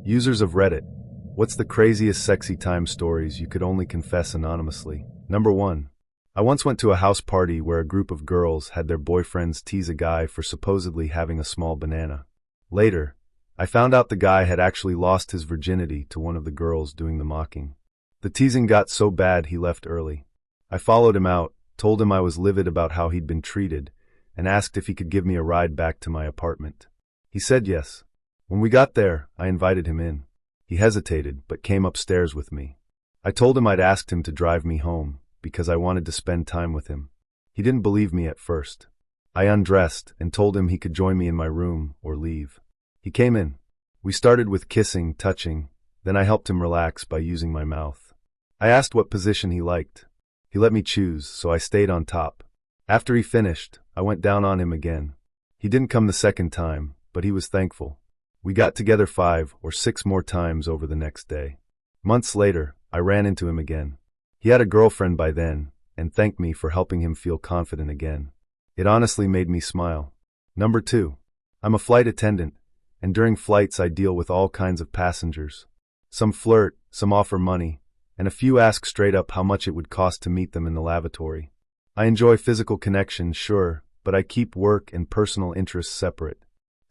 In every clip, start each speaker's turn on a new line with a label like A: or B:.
A: Users of Reddit, what's the craziest sexy time stories you could only confess anonymously? Number 1. I once went to a house party where a group of girls had their boyfriends tease a guy for supposedly having a small banana. Later, I found out the guy had actually lost his virginity to one of the girls doing the mocking. The teasing got so bad he left early. I followed him out, told him I was livid about how he'd been treated, and asked if he could give me a ride back to my apartment. He said yes. When we got there, I invited him in. He hesitated, but came upstairs with me. I told him I'd asked him to drive me home, because I wanted to spend time with him. He didn't believe me at first. I undressed and told him he could join me in my room or leave. He came in. We started with kissing, touching, then I helped him relax by using my mouth. I asked what position he liked. He let me choose, so I stayed on top. After he finished, I went down on him again. He didn't come the second time, but he was thankful. We got together 5 or 6 more times over the next day. Months later, I ran into him again. He had a girlfriend by then, and thanked me for helping him feel confident again. It honestly made me smile. Number 2. I'm a flight attendant, and during flights I deal with all kinds of passengers. Some flirt, some offer money, and a few ask straight up how much it would cost to meet them in the lavatory. I enjoy physical connection, sure, but I keep work and personal interests separate.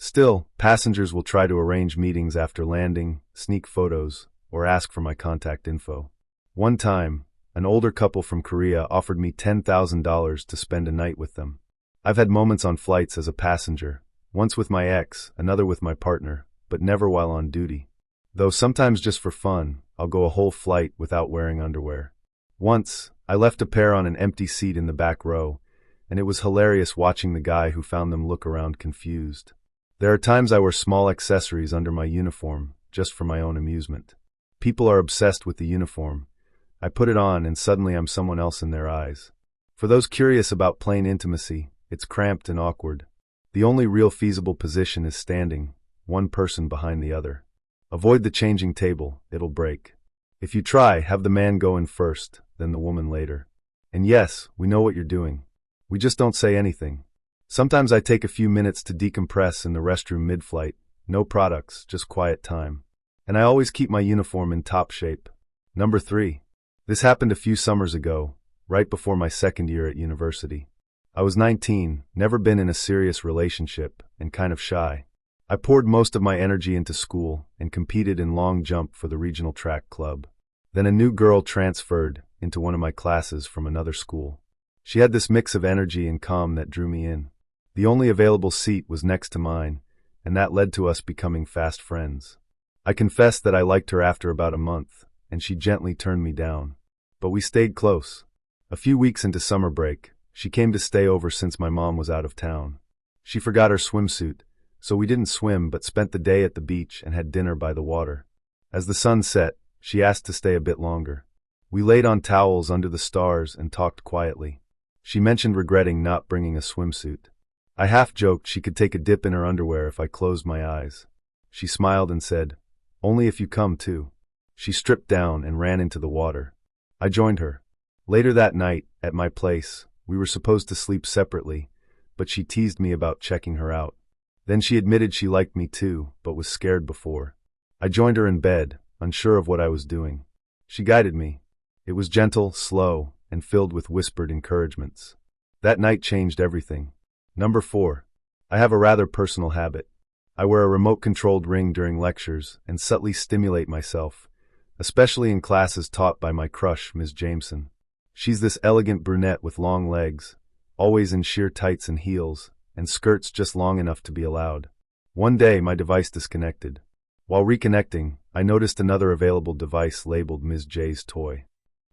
A: Still, passengers will try to arrange meetings after landing, sneak photos, or ask for my contact info. One time, an older couple from Korea offered me $10,000 to spend a night with them. I've had moments on flights as a passenger, once with my ex, another with my partner, but never while on duty. Though sometimes just for fun, I'll go a whole flight without wearing underwear. Once, I left a pair on an empty seat in the back row, and it was hilarious watching the guy who found them look around confused. There are times I wear small accessories under my uniform, just for my own amusement. People are obsessed with the uniform. I put it on and suddenly I'm someone else in their eyes. For those curious about plain intimacy, it's cramped and awkward. The only real feasible position is standing, one person behind the other. Avoid the changing table, it'll break. If you try, have the man go in first, then the woman later. And yes, we know what you're doing. We just don't say anything. Sometimes I take a few minutes to decompress in the restroom mid-flight, no products, just quiet time. And I always keep my uniform in top shape. Number 3. This happened a few summers ago, right before my second year at university. I was 19, never been in a serious relationship, and kind of shy. I poured most of my energy into school and competed in long jump for the regional track club. Then a new girl transferred into one of my classes from another school. She had this mix of energy and calm that drew me in. The only available seat was next to mine, and that led to us becoming fast friends. I confessed that I liked her after about a month, and she gently turned me down. But we stayed close. A few weeks into summer break, she came to stay over since my mom was out of town. She forgot her swimsuit, so we didn't swim but spent the day at the beach and had dinner by the water. As the sun set, she asked to stay a bit longer. We laid on towels under the stars and talked quietly. She mentioned regretting not bringing a swimsuit. I half-joked she could take a dip in her underwear if I closed my eyes. She smiled and said, "Only if you come too." She stripped down and ran into the water. I joined her. Later that night, at my place, we were supposed to sleep separately, but she teased me about checking her out. Then she admitted she liked me too, but was scared before. I joined her in bed, unsure of what I was doing. She guided me. It was gentle, slow, and filled with whispered encouragements. That night changed everything. Number 4. I have a rather personal habit. I wear a remote-controlled ring during lectures and subtly stimulate myself, especially in classes taught by my crush, Ms. Jameson. She's this elegant brunette with long legs, always in sheer tights and heels, and skirts just long enough to be allowed. One day, my device disconnected. While reconnecting, I noticed another available device labeled Ms. J's toy.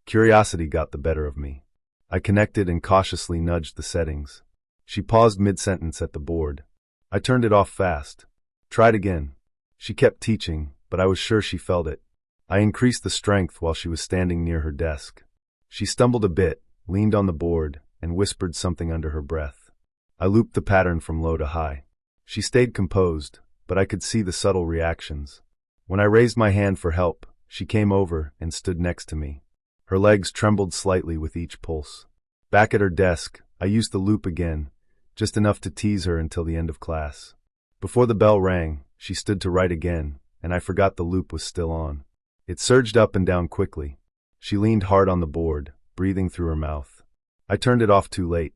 A: Curiosity got the better of me. I connected and cautiously nudged the settings. She paused mid-sentence at the board. I turned it off fast. Tried again. She kept teaching, but I was sure she felt it. I increased the strength while she was standing near her desk. She stumbled a bit, leaned on the board, and whispered something under her breath. I looped the pattern from low to high. She stayed composed, but I could see the subtle reactions. When I raised my hand for help, she came over and stood next to me. Her legs trembled slightly with each pulse. Back at her desk, I used the loop again, just enough to tease her until the end of class. Before the bell rang, she stood to write again, and I forgot the loop was still on. It surged up and down quickly. She leaned hard on the board, breathing through her mouth. I turned it off too late.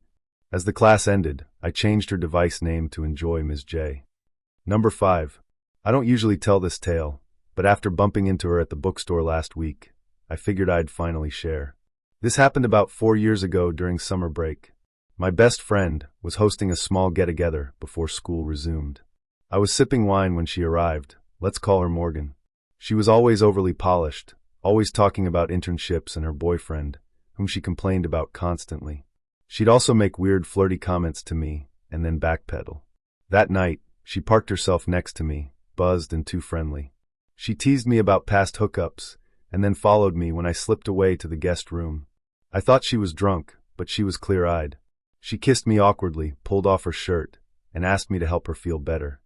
A: As the class ended, I changed her device name to Enjoy Ms. J. Number 5. I don't usually tell this tale, but after bumping into her at the bookstore last week, I figured I'd finally share. This happened about 4 years ago during summer break. My best friend was hosting a small get-together before school resumed. I was sipping wine when she arrived. Let's call her Morgan. She was always overly polished, always talking about internships and her boyfriend, whom she complained about constantly. She'd also make weird flirty comments to me, and then backpedal. That night, she parked herself next to me, buzzed and too friendly. She teased me about past hookups, and then followed me when I slipped away to the guest room. I thought she was drunk, but she was clear-eyed. She kissed me awkwardly, pulled off her shirt, and asked me to help her feel better.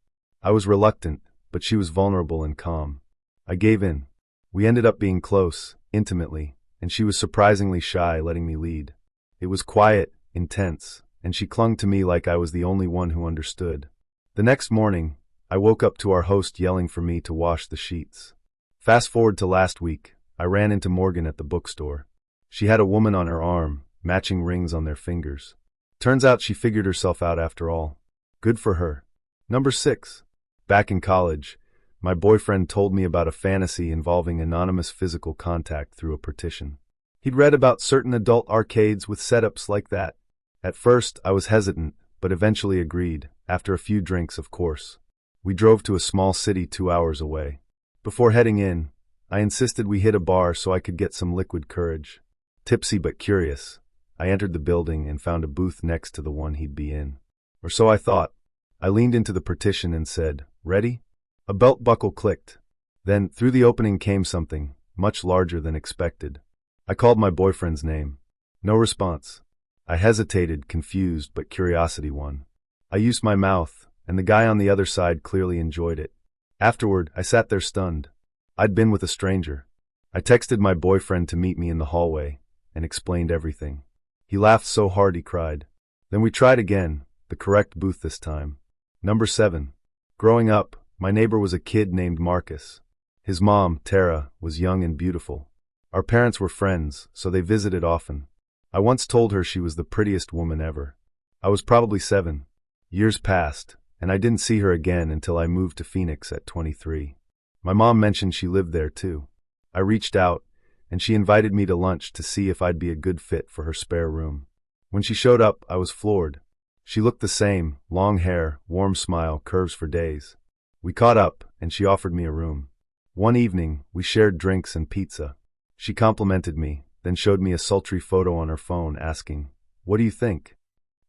A: I was reluctant, but she was vulnerable and calm. I gave in. We ended up being close, intimately, and she was surprisingly shy, letting me lead. It was quiet, intense, and she clung to me like I was the only one who understood. The next morning, I woke up to our host yelling for me to wash the sheets. Fast forward to last week, I ran into Morgan at the bookstore. She had a woman on her arm, matching rings on their fingers. Turns out she figured herself out after all. Good for her. Number 6. Back in college, my boyfriend told me about a fantasy involving anonymous physical contact through a partition. He'd read about certain adult arcades with setups like that. At first, I was hesitant, but eventually agreed, after a few drinks, of course. We drove to a small city 2 hours away. Before heading in, I insisted we hit a bar so I could get some liquid courage. Tipsy but curious, I entered the building and found a booth next to the one he'd be in. Or so I thought. I leaned into the partition and said, "Ready?" A belt buckle clicked. Then, through the opening came something, much larger than expected. I called my boyfriend's name. No response. I hesitated, confused, but curiosity won. I used my mouth, and the guy on the other side clearly enjoyed it. Afterward, I sat there stunned. I'd been with a stranger. I texted my boyfriend to meet me in the hallway, and explained everything. He laughed so hard he cried. Then we tried again, the correct booth this time. Number 7. Growing up, my neighbor was a kid named Marcus. His mom, Tara, was young and beautiful. Our parents were friends, so they visited often. I once told her she was the prettiest woman ever. I was probably 7. Years passed, and I didn't see her again until I moved to Phoenix at 23. My mom mentioned she lived there too. I reached out, and she invited me to lunch to see if I'd be a good fit for her spare room. When she showed up, I was floored. She looked the same, long hair, warm smile, curves for days. We caught up, and she offered me a room. One evening, we shared drinks and pizza. She complimented me, then showed me a sultry photo on her phone, asking, "What do you think?"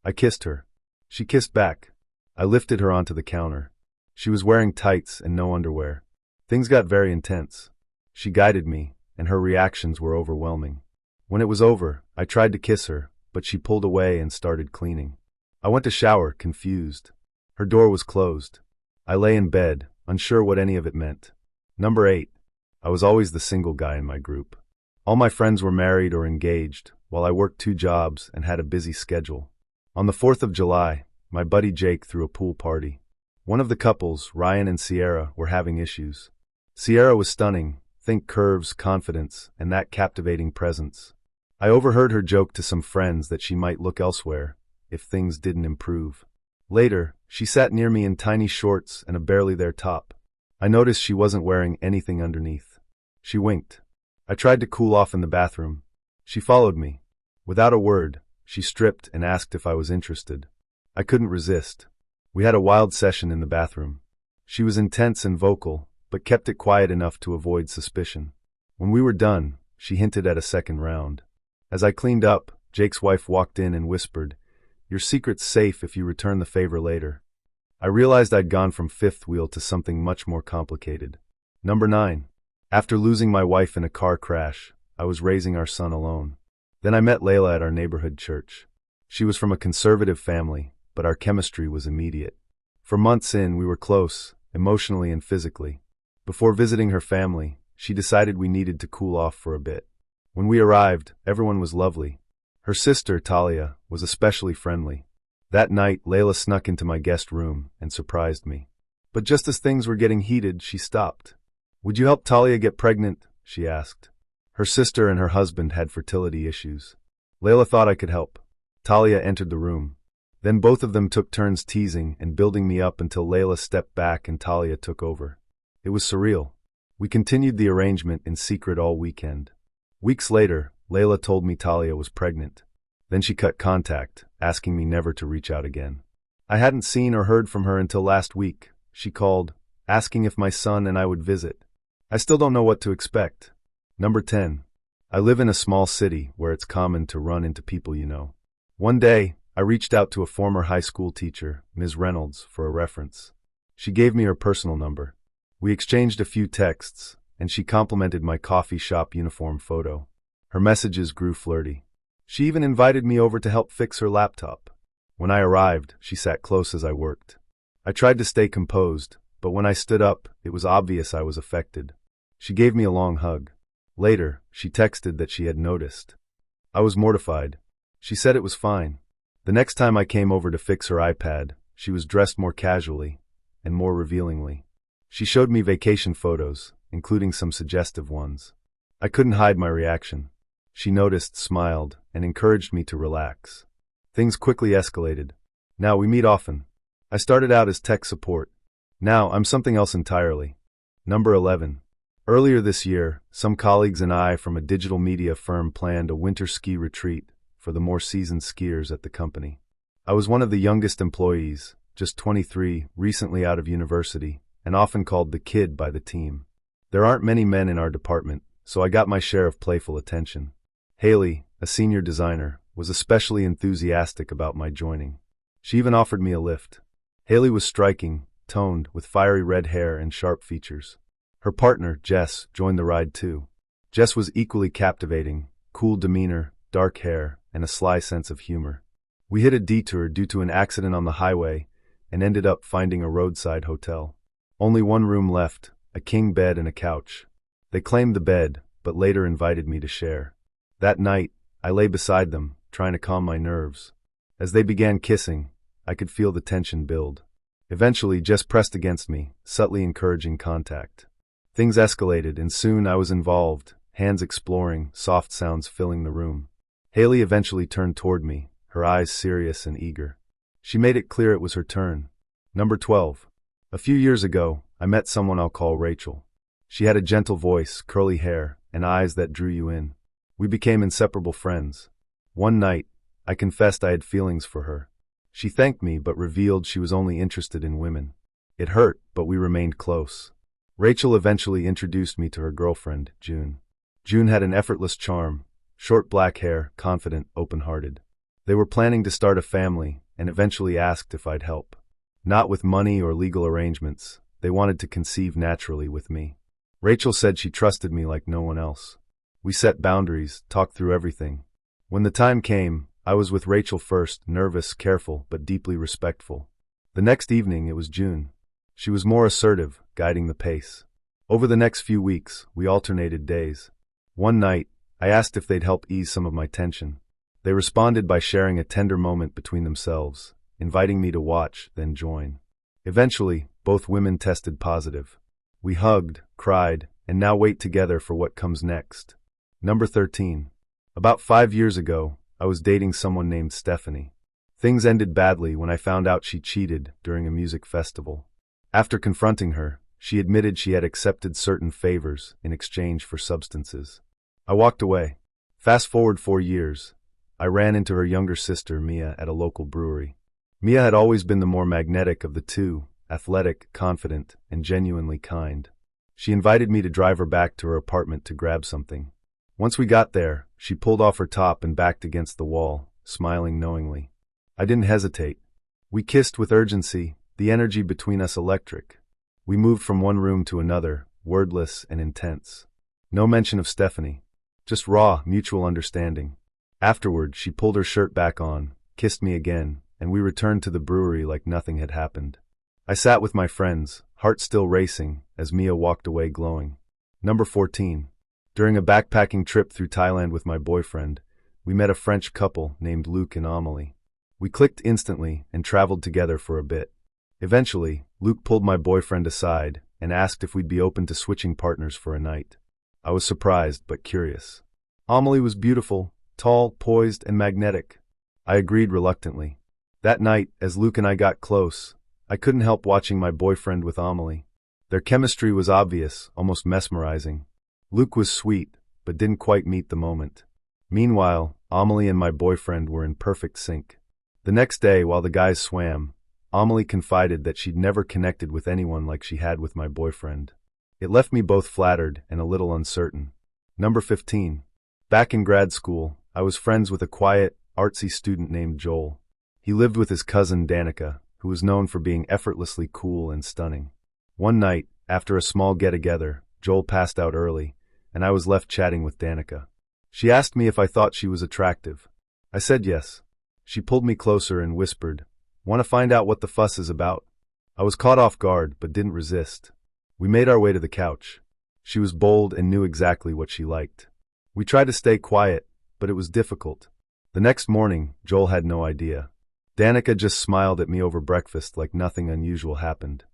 A: I kissed her. She kissed back. I lifted her onto the counter. She was wearing tights and no underwear. Things got very intense. She guided me, and her reactions were overwhelming. When it was over, I tried to kiss her, but she pulled away and started cleaning. I went to shower, confused. Her door was closed. I lay in bed, unsure what any of it meant. Number 8. I was always the single guy in my group. All my friends were married or engaged, while I worked 2 jobs and had a busy schedule. On the 4th of July, my buddy Jake threw a pool party. One of the couples, Ryan and Sierra, were having issues. Sierra was stunning, think curves, confidence, and that captivating presence. I overheard her joke to some friends that she might look elsewhere, if things didn't improve. Later, she sat near me in tiny shorts and a barely there top. I noticed she wasn't wearing anything underneath. She winked. I tried to cool off in the bathroom. She followed me. Without a word, she stripped and asked if I was interested. I couldn't resist. We had a wild session in the bathroom. She was intense and vocal, but kept it quiet enough to avoid suspicion. When we were done, she hinted at a second round. As I cleaned up, Jake's wife walked in and whispered, "Your secret's safe if you return the favor later." I realized I'd gone from fifth wheel to something much more complicated. Number 9. After losing my wife in a car crash, I was raising our son alone. Then I met Layla at our neighborhood church. She was from a conservative family, but our chemistry was immediate. For months in, we were close, emotionally and physically. Before visiting her family, she decided we needed to cool off for a bit. When we arrived, everyone was lovely. Her sister, Talia, was especially friendly. That night, Layla snuck into my guest room and surprised me. But just as things were getting heated, she stopped. Would you help Talia get pregnant? She asked. Her sister and her husband had fertility issues. Layla thought I could help. Talia entered the room. Then both of them took turns teasing and building me up until Layla stepped back and Talia took over. It was surreal. We continued the arrangement in secret all weekend. Weeks later, Layla told me Talia was pregnant. Then she cut contact, asking me never to reach out again. I hadn't seen or heard from her until last week. She called, asking if my son and I would visit. I still don't know what to expect. Number 10. I live in a small city where it's common to run into people you know. One day, I reached out to a former high school teacher, Ms. Reynolds, for a reference. She gave me her personal number. We exchanged a few texts, and she complimented my coffee shop uniform photo. Her messages grew flirty. She even invited me over to help fix her laptop. When I arrived, she sat close as I worked. I tried to stay composed, but when I stood up, it was obvious I was affected. She gave me a long hug. Later, she texted that she had noticed. I was mortified. She said it was fine. The next time I came over to fix her iPad, she was dressed more casually and more revealingly. She showed me vacation photos, including some suggestive ones. I couldn't hide my reaction. She noticed, smiled, and encouraged me to relax. Things quickly escalated. Now we meet often. I started out as tech support. Now I'm something else entirely. Number 11. Earlier this year, some colleagues and I from a digital media firm planned a winter ski retreat for the more seasoned skiers at the company. I was one of the youngest employees, just 23, recently out of university, and often called the kid by the team. There aren't many men in our department, so I got my share of playful attention. Haley, a senior designer, was especially enthusiastic about my joining. She even offered me a lift. Haley was striking, toned, with fiery red hair and sharp features. Her partner, Jess, joined the ride too. Jess was equally captivating, cool demeanor, dark hair, and a sly sense of humor. We hit a detour due to an accident on the highway and ended up finding a roadside hotel. Only one room left, a king bed and a couch. They claimed the bed, but later invited me to share. That night, I lay beside them, trying to calm my nerves. As they began kissing, I could feel the tension build. Eventually, Jess pressed against me, subtly encouraging contact. Things escalated, and soon I was involved, hands exploring, soft sounds filling the room. Haley eventually turned toward me, her eyes serious and eager. She made it clear it was her turn. Number 12. A few years ago, I met someone I'll call Rachel. She had a gentle voice, curly hair, and eyes that drew you in. We became inseparable friends. One night, I confessed I had feelings for her. She thanked me but revealed she was only interested in women. It hurt, but we remained close. Rachel eventually introduced me to her girlfriend, June. June had an effortless charm, short black hair, confident, open-hearted. They were planning to start a family and eventually asked if I'd help. Not with money or legal arrangements, they wanted to conceive naturally with me. Rachel said she trusted me like no one else. We set boundaries, talked through everything. When the time came, I was with Rachel first, nervous, careful, but deeply respectful. The next evening, it was June. She was more assertive, guiding the pace. Over the next few weeks, we alternated days. One night, I asked if they'd help ease some of my tension. They responded by sharing a tender moment between themselves, inviting me to watch, then join. Eventually, both women tested positive. We hugged, cried, and now wait together for what comes next. Number 13. About 5 years ago, I was dating someone named Stephanie. Things ended badly when I found out she cheated during a music festival. After confronting her, she admitted she had accepted certain favors in exchange for substances. I walked away. Fast forward 4 years, I ran into her younger sister, Mia, at a local brewery. Mia had always been the more magnetic of the two, athletic, confident, and genuinely kind. She invited me to drive her back to her apartment to grab something. Once we got there, she pulled off her top and backed against the wall, smiling knowingly. I didn't hesitate. We kissed with urgency, the energy between us electric. We moved from one room to another, wordless and intense. No mention of Stephanie. Just raw, mutual understanding. Afterward, she pulled her shirt back on, kissed me again, and we returned to the brewery like nothing had happened. I sat with my friends, heart still racing, as Mia walked away glowing. Number 14. During a backpacking trip through Thailand with my boyfriend, we met a French couple named Luc and Amélie. We clicked instantly and traveled together for a bit. Eventually, Luc pulled my boyfriend aside, and asked if we'd be open to switching partners for a night. I was surprised but curious. Amelie was beautiful, tall, poised, and magnetic. I agreed reluctantly. That night, as Luke and I got close, I couldn't help watching my boyfriend with Amelie. Their chemistry was obvious, almost mesmerizing. Luke was sweet, but didn't quite meet the moment. Meanwhile, Amelie and my boyfriend were in perfect sync. The next day, while the guys swam, Amelie confided that she'd never connected with anyone like she had with my boyfriend. It left me both flattered and a little uncertain. Number 15. Back in grad school, I was friends with a quiet, artsy student named Joel. He lived with his cousin Danica, who was known for being effortlessly cool and stunning. One night, after a small get-together, Joel passed out early, and I was left chatting with Danica. She asked me if I thought she was attractive. I said yes. She pulled me closer and whispered, "Want to find out what the fuss is about?" I was caught off guard, but didn't resist. We made our way to the couch. She was bold and knew exactly what she liked. We tried to stay quiet, but it was difficult. The next morning, Joel had no idea. Danica just smiled at me over breakfast like nothing unusual happened.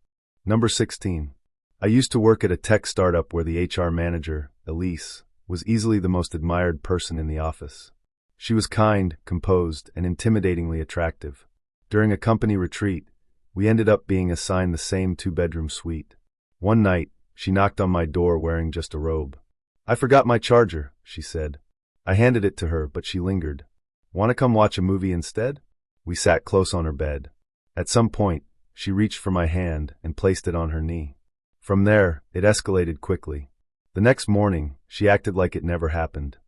A: Number 16. I used to work at a tech startup where the HR manager, Elise, was easily the most admired person in the office. She was kind, composed, and intimidatingly attractive. During a company retreat, we ended up being assigned the same two-bedroom suite. One night, she knocked on my door wearing just a robe. "I forgot my charger," she said. I handed it to her, but she lingered. "Want to come watch a movie instead?" We sat close on her bed. At some point, she reached for my hand and placed it on her knee. From there, it escalated quickly. The next morning, she acted like it never happened.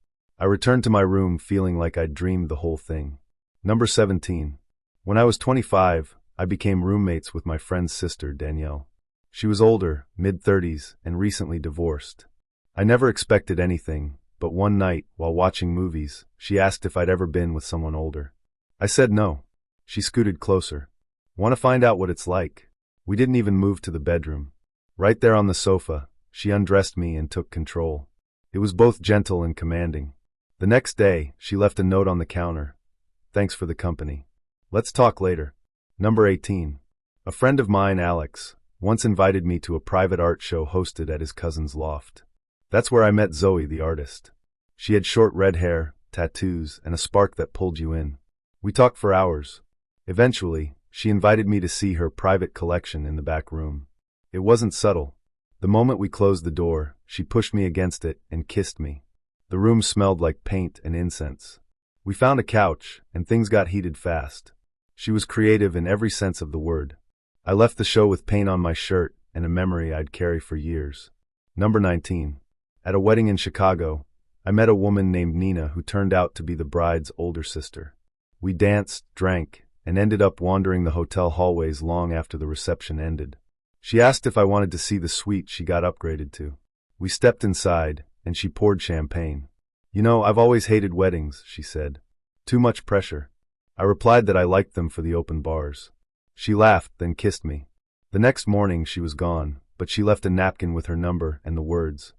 A: I returned to my room feeling like I'd dreamed the whole thing. Number 17. When I was 25, I became roommates with my friend's sister, Danielle. She was older, mid-30s, and recently divorced. I never expected anything, but one night, while watching movies, she asked if I'd ever been with someone older. I said no. She scooted closer. "Want to find out what it's like?" We didn't even move to the bedroom. Right there on the sofa, she undressed me and took control. It was both gentle and commanding. The next day, she left a note on the counter. "Thanks for the company. Let's talk later." Number 18. A friend of mine, Alex, once invited me to a private art show hosted at his cousin's loft. That's where I met Zoe, the artist. She had short red hair, tattoos, and a spark that pulled you in. We talked for hours. Eventually, she invited me to see her private collection in the back room. It wasn't subtle. The moment we closed the door, she pushed me against it and kissed me. The room smelled like paint and incense. We found a couch, and things got heated fast. She was creative in every sense of the word. I left the show with paint on my shirt and a memory I'd carry for years. Number 19. At a wedding in Chicago, I met a woman named Nina who turned out to be the bride's older sister. We danced, drank, and ended up wandering the hotel hallways long after the reception ended. She asked if I wanted to see the suite she got upgraded to. We stepped inside, and she poured champagne. "You know, I've always hated weddings," she said. "Too much pressure." I replied that I liked them for the open bars. She laughed, then kissed me. The next morning she was gone, but she left a napkin with her number and the words,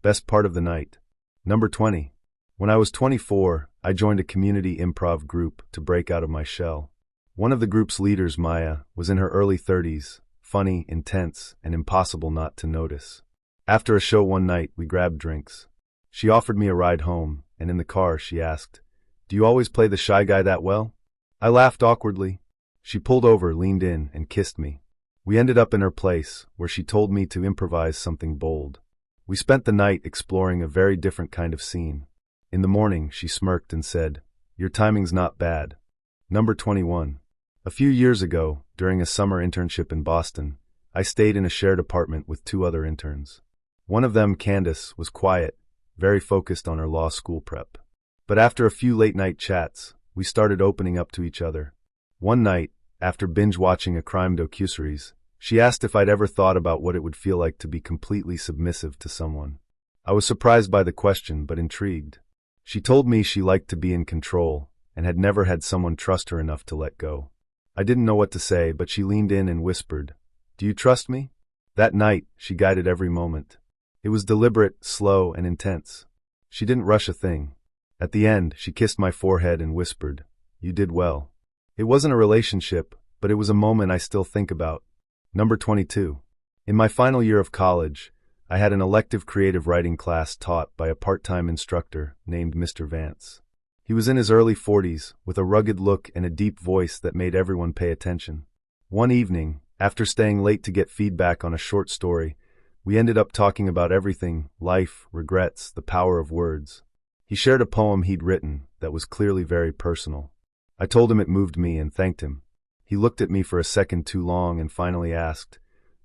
A: "Best part of the night." Number 20. When I was 24, I joined a community improv group to break out of my shell. One of the group's leaders, Maya, was in her early 30s, funny, intense, and impossible not to notice. After a show one night, we grabbed drinks. She offered me a ride home, and in the car she asked, "Do you always play the shy guy that well?" I laughed awkwardly. She pulled over, leaned in, and kissed me. We ended up in her place, where she told me to improvise something bold. We spent the night exploring a very different kind of scene. In the morning, she smirked and said, "Your timing's not bad." Number 21. A few years ago, during a summer internship in Boston, I stayed in a shared apartment with two other interns. One of them, Candace, was quiet, very focused on her law school prep. But after a few late-night chats, we started opening up to each other. One night, after binge-watching a crime docuseries, she asked if I'd ever thought about what it would feel like to be completely submissive to someone. I was surprised by the question, but intrigued. She told me she liked to be in control, and had never had someone trust her enough to let go. I didn't know what to say, but she leaned in and whispered, "Do you trust me?" That night, she guided every moment. It was deliberate, slow, and intense. She didn't rush a thing. At the end, she kissed my forehead and whispered, "You did well." It wasn't a relationship, but it was a moment I still think about. Number 22. In my final year of college, I had an elective creative writing class taught by a part-time instructor named Mr. Vance. He was in his early 40s, with a rugged look and a deep voice that made everyone pay attention. One evening, after staying late to get feedback on a short story, we ended up talking about everything: life, regrets, the power of words. He shared a poem he'd written that was clearly very personal. I told him it moved me and thanked him. He looked at me for a second too long and finally asked,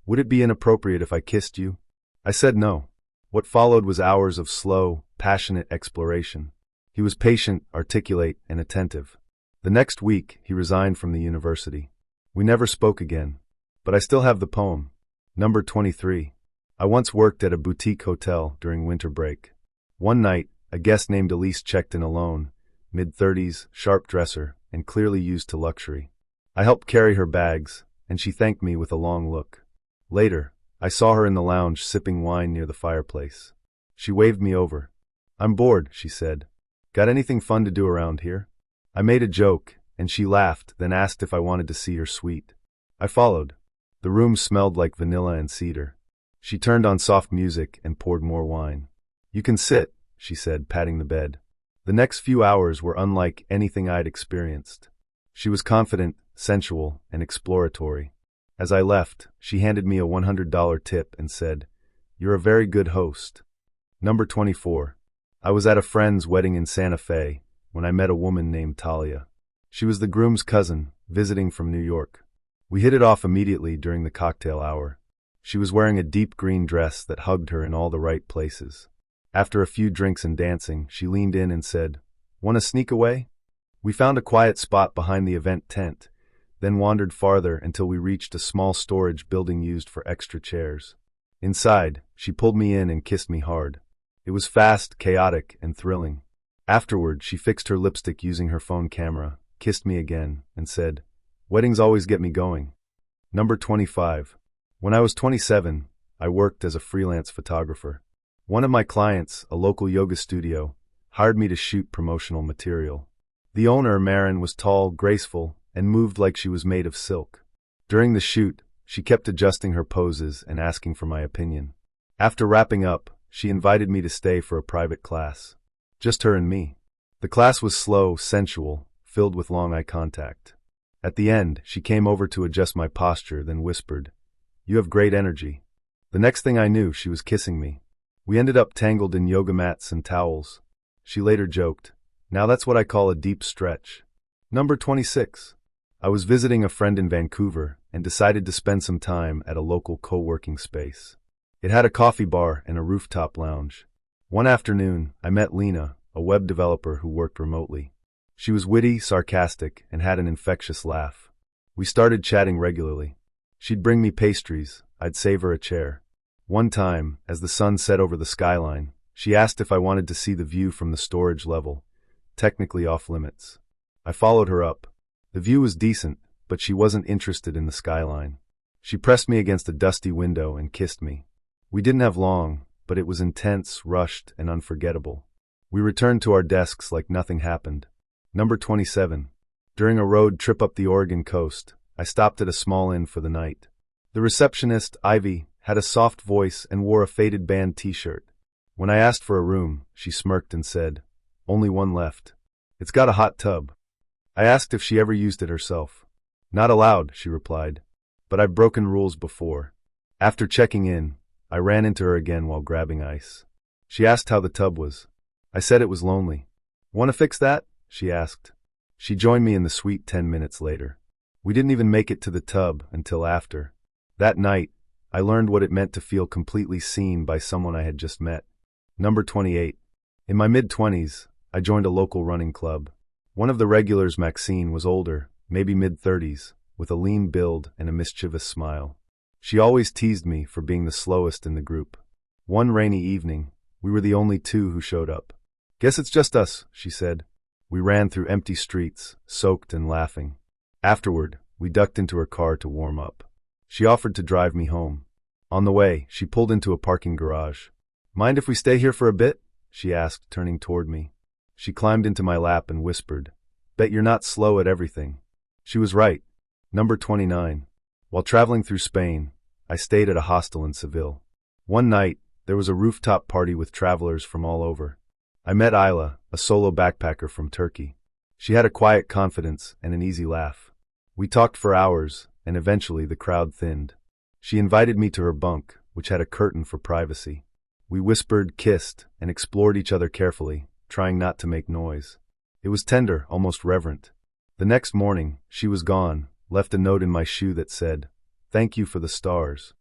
A: "Would it be inappropriate if I kissed you?" I said no. What followed was hours of slow, passionate exploration. He was patient, articulate, and attentive. The next week, he resigned from the university. We never spoke again. But I still have the poem. Number 23. I once worked at a boutique hotel during winter break. One night, a guest named Elise checked in alone, mid-30s, sharp dresser, and clearly used to luxury. I helped carry her bags, and she thanked me with a long look. Later, I saw her in the lounge sipping wine near the fireplace. She waved me over. "I'm bored," she said. "Got anything fun to do around here?" I made a joke, and she laughed, then asked if I wanted to see her suite. I followed. The room smelled like vanilla and cedar. She turned on soft music and poured more wine. "You can sit," she said, patting the bed. The next few hours were unlike anything I'd experienced. She was confident, sensual, and exploratory. As I left, she handed me a $100 tip and said, "You're a very good host." Number 24. I was at a friend's wedding in Santa Fe when I met a woman named Talia. She was the groom's cousin, visiting from New York. We hit it off immediately during the cocktail hour. She was wearing a deep green dress that hugged her in all the right places. After a few drinks and dancing, she leaned in and said, "Want to sneak away?" We found a quiet spot behind the event tent, then wandered farther until we reached a small storage building used for extra chairs. Inside, she pulled me in and kissed me hard. It was fast, chaotic, and thrilling. Afterward, she fixed her lipstick using her phone camera, kissed me again, and said, "Weddings always get me going." Number 25. When I was 27, I worked as a freelance photographer. One of my clients, a local yoga studio, hired me to shoot promotional material. The owner, Marin, was tall, graceful, and moved like she was made of silk. During the shoot, she kept adjusting her poses and asking for my opinion. After wrapping up, she invited me to stay for a private class. Just her and me. The class was slow, sensual, filled with long eye contact. At the end, she came over to adjust my posture, then whispered, "You have great energy." The next thing I knew, she was kissing me. We ended up tangled in yoga mats and towels. She later joked, "Now that's what I call a deep stretch." Number 26. I was visiting a friend in Vancouver and decided to spend some time at a local co-working space. It had a coffee bar and a rooftop lounge. One afternoon, I met Lena, a web developer who worked remotely. She was witty, sarcastic, and had an infectious laugh. We started chatting regularly. She'd bring me pastries, I'd save her a chair. One time, as the sun set over the skyline, she asked if I wanted to see the view from the storage level, technically off limits. I followed her up. The view was decent, but she wasn't interested in the skyline. She pressed me against a dusty window and kissed me. We didn't have long, but it was intense, rushed, and unforgettable. We returned to our desks like nothing happened. Number 27. During a road trip up the Oregon coast, I stopped at a small inn for the night. The receptionist, Ivy, had a soft voice and wore a faded band t-shirt. When I asked for a room, she smirked and said, "Only one left. It's got a hot tub." I asked if she ever used it herself. "Not allowed," she replied, "but I've broken rules before." After checking in, I ran into her again while grabbing ice. She asked how the tub was. I said it was lonely. "Want to fix that?" she asked. She joined me in the suite 10 minutes later. We didn't even make it to the tub until after. That night, I learned what it meant to feel completely seen by someone I had just met. Number 28. In my mid-20s, I joined a local running club. One of the regulars, Maxine, was older, maybe mid-30s, with a lean build and a mischievous smile. She always teased me for being the slowest in the group. One rainy evening, we were the only two who showed up. "Guess it's just us," she said. We ran through empty streets, soaked and laughing. Afterward, we ducked into her car to warm up. She offered to drive me home. On the way, she pulled into a parking garage. "Mind if we stay here for a bit?" she asked, turning toward me. She climbed into my lap and whispered, "Bet you're not slow at everything." She was right. Number 29. While traveling through Spain, I stayed at a hostel in Seville. One night, there was a rooftop party with travelers from all over. I met Isla, a solo backpacker from Turkey. She had a quiet confidence and an easy laugh. We talked for hours, and eventually the crowd thinned. She invited me to her bunk, which had a curtain for privacy. We whispered, kissed, and explored each other carefully, trying not to make noise. It was tender, almost reverent. The next morning, she was gone, left a note in my shoe that said, "Thank you for the stars."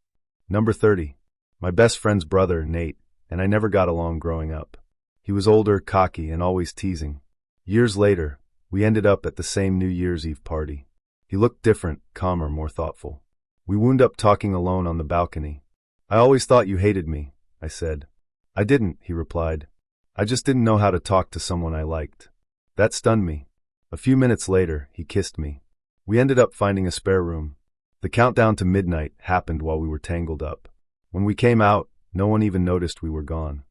A: Number 30. My best friend's brother, Nate, and I never got along growing up. He was older, cocky, and always teasing. Years later, we ended up at the same New Year's Eve party. He looked different, calmer, more thoughtful. We wound up talking alone on the balcony. "I always thought you hated me," I said. "I didn't," he replied. "I just didn't know how to talk to someone I liked." That stunned me. A few minutes later, he kissed me. We ended up finding a spare room. The countdown to midnight happened while we were tangled up. When we came out, no one even noticed we were gone.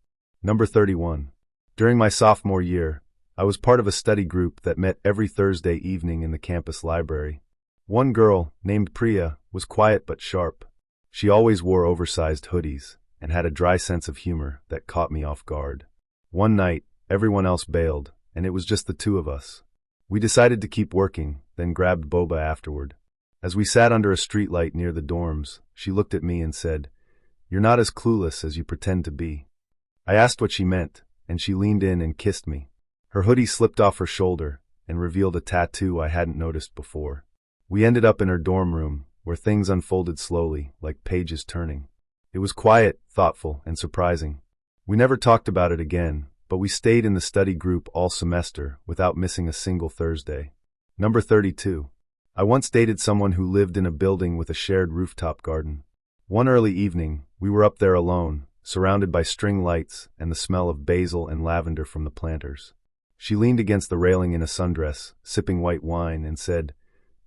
A: Number 31. During my sophomore year, I was part of a study group that met every Thursday evening in the campus library. One girl, named Priya, was quiet but sharp. She always wore oversized hoodies and had a dry sense of humor that caught me off guard. One night, everyone else bailed, and it was just the two of us. We decided to keep working, then grabbed boba afterward. As we sat under a streetlight near the dorms, she looked at me and said, "You're not as clueless as you pretend to be." I asked what she meant, and she leaned in and kissed me. Her hoodie slipped off her shoulder and revealed a tattoo I hadn't noticed before. We ended up in her dorm room, where things unfolded slowly, like pages turning. It was quiet, thoughtful, and surprising. We never talked about it again, but we stayed in the study group all semester without missing a single Thursday. Number 32. I once dated someone who lived in a building with a shared rooftop garden. One early evening, we were up there alone, surrounded by string lights and the smell of basil and lavender from the planters. She leaned against the railing in a sundress, sipping white wine, and said,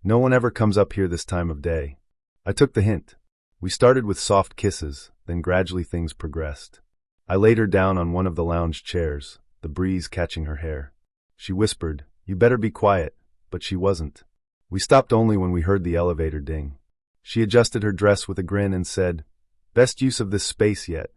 A: "No one ever comes up here this time of day." I took the hint. We started with soft kisses, then gradually things progressed. I laid her down on one of the lounge chairs, the breeze catching her hair. She whispered, "You better be quiet," but she wasn't. We stopped only when we heard the elevator ding. She adjusted her dress with a grin and said, "Best use of this space yet."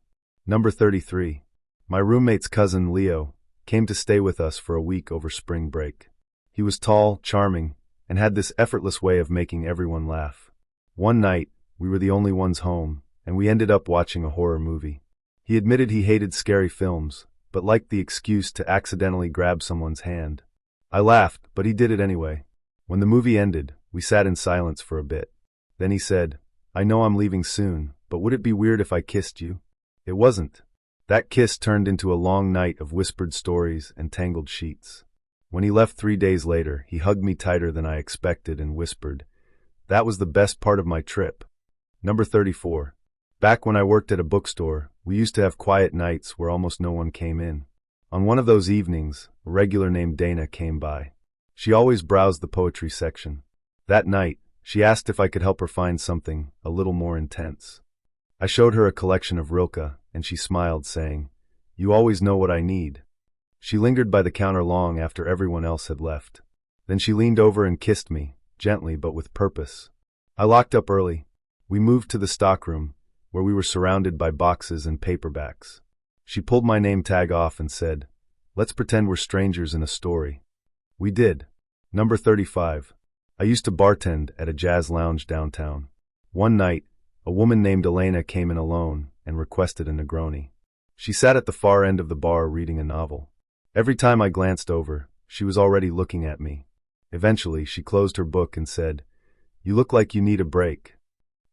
A: Number 33. My roommate's cousin, Leo, came to stay with us for a week over spring break. He was tall, charming, and had this effortless way of making everyone laugh. One night, we were the only ones home, and we ended up watching a horror movie. He admitted he hated scary films, but liked the excuse to accidentally grab someone's hand. I laughed, but he did it anyway. When the movie ended, we sat in silence for a bit. Then he said, "I know I'm leaving soon, but would it be weird if I kissed you?" It wasn't. That kiss turned into a long night of whispered stories and tangled sheets. When he left 3 days later, he hugged me tighter than I expected and whispered, "That was the best part of my trip." Number 34. Back when I worked at a bookstore, we used to have quiet nights where almost no one came in. On one of those evenings, a regular named Dana came by. She always browsed the poetry section. That night, she asked if I could help her find something a little more intense. I showed her a collection of Rilke, and she smiled, saying, "You always know what I need." She lingered by the counter long after everyone else had left. Then she leaned over and kissed me, gently but with purpose. I locked up early. We moved to the stockroom, where we were surrounded by boxes and paperbacks. She pulled my name tag off and said, "Let's pretend we're strangers in a story." We did. Number 35. I used to bartend at a jazz lounge downtown. One night, a woman named Elena came in alone and requested a Negroni. She sat at the far end of the bar reading a novel. Every time I glanced over, she was already looking at me. Eventually, she closed her book and said, "You look like you need a break."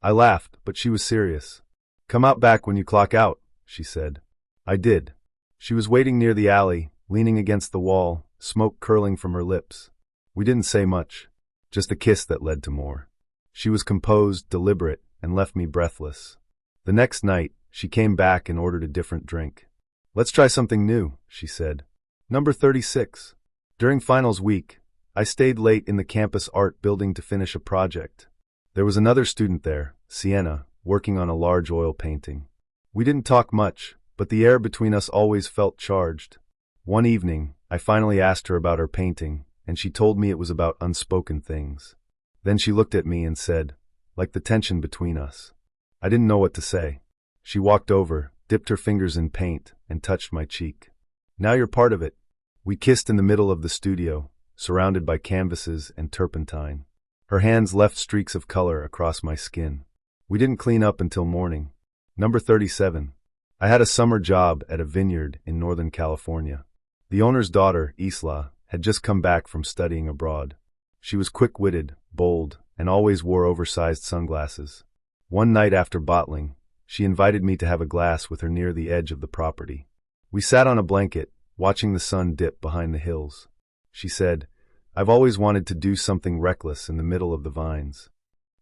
A: I laughed, but she was serious. "Come out back when you clock out," she said. I did. She was waiting near the alley, leaning against the wall, smoke curling from her lips. We didn't say much, just a kiss that led to more. She was composed, deliberate, and left me breathless. The next night, she came back and ordered a different drink. "Let's try something new," she said. Number 36. During finals week, I stayed late in the campus art building to finish a project. There was another student there, Sienna, working on a large oil painting. We didn't talk much, but the air between us always felt charged. One evening, I finally asked her about her painting, and she told me it was about unspoken things. Then she looked at me and said, "Like the tension between us." I didn't know what to say. She walked over, dipped her fingers in paint, and touched my cheek. Now you're part of it. We kissed in the middle of the studio, surrounded by canvases and turpentine. Her hands left streaks of color across my skin. We didn't clean up until morning. Number 37. I had a summer job at a vineyard in Northern California. The owner's daughter, Isla, had just come back from studying abroad. She was quick-witted, bold, and always wore oversized sunglasses. One night after bottling, she invited me to have a glass with her near the edge of the property. We sat on a blanket, watching the sun dip behind the hills. She said, "I've always wanted to do something reckless in the middle of the vines."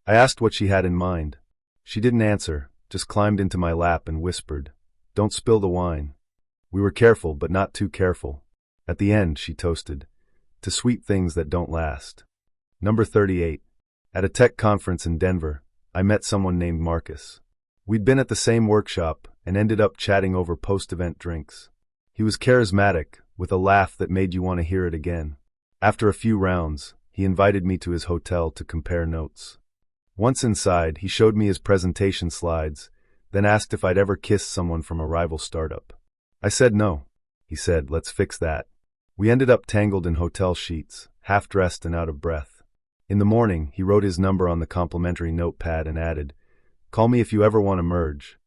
A: I asked what she had in mind. She didn't answer, just climbed into my lap and whispered, "Don't spill the wine." We were careful, but not too careful. At the end, she toasted, "To sweet things that don't last." Number 38. At a tech conference in Denver, I met someone named Marcus. We'd been at the same workshop and ended up chatting over post-event drinks. He was charismatic, with a laugh that made you want to hear it again. After a few rounds, he invited me to his hotel to compare notes. Once inside, he showed me his presentation slides, then asked if I'd ever kissed someone from a rival startup. I said no. He said, "Let's fix that." We ended up tangled in hotel sheets, half-dressed and out of breath. In the morning, he wrote his number on the complimentary notepad and added, "Call me if you ever want to merge."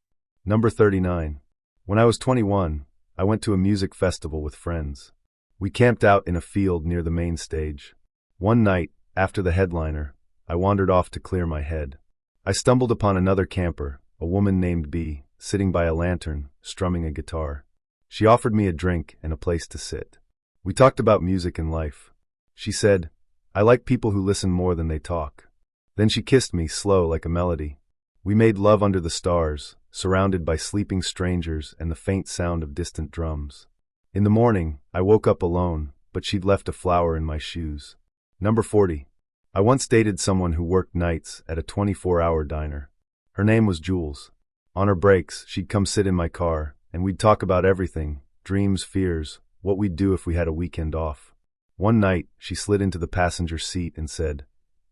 A: Number 39. When I was 21, I went to a music festival with friends. We camped out in a field near the main stage. One night, after the headliner, I wandered off to clear my head. I stumbled upon another camper, a woman named B, sitting by a lantern, strumming a guitar. She offered me a drink and a place to sit. We talked about music and life. She said, "I like people who listen more than they talk." Then she kissed me, slow like a melody. We made love under the stars, surrounded by sleeping strangers and the faint sound of distant drums. In the morning, I woke up alone, but she'd left a flower in my shoes. Number 40. I once dated someone who worked nights at a 24-hour diner. Her name was Jules. On her breaks, she'd come sit in my car, and we'd talk about everything, dreams, fears, what we'd do if we had a weekend off. One night, she slid into the passenger seat and said,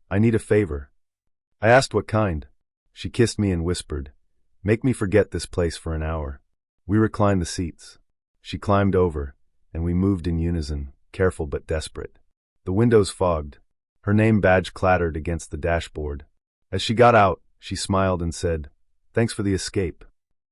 A: "I need a favor." I asked what kind. She kissed me and whispered, "Make me forget this place for an hour." We reclined the seats. She climbed over, and we moved in unison, careful but desperate. The windows fogged. Her name badge clattered against the dashboard. As she got out, she smiled and said, "Thanks for the escape."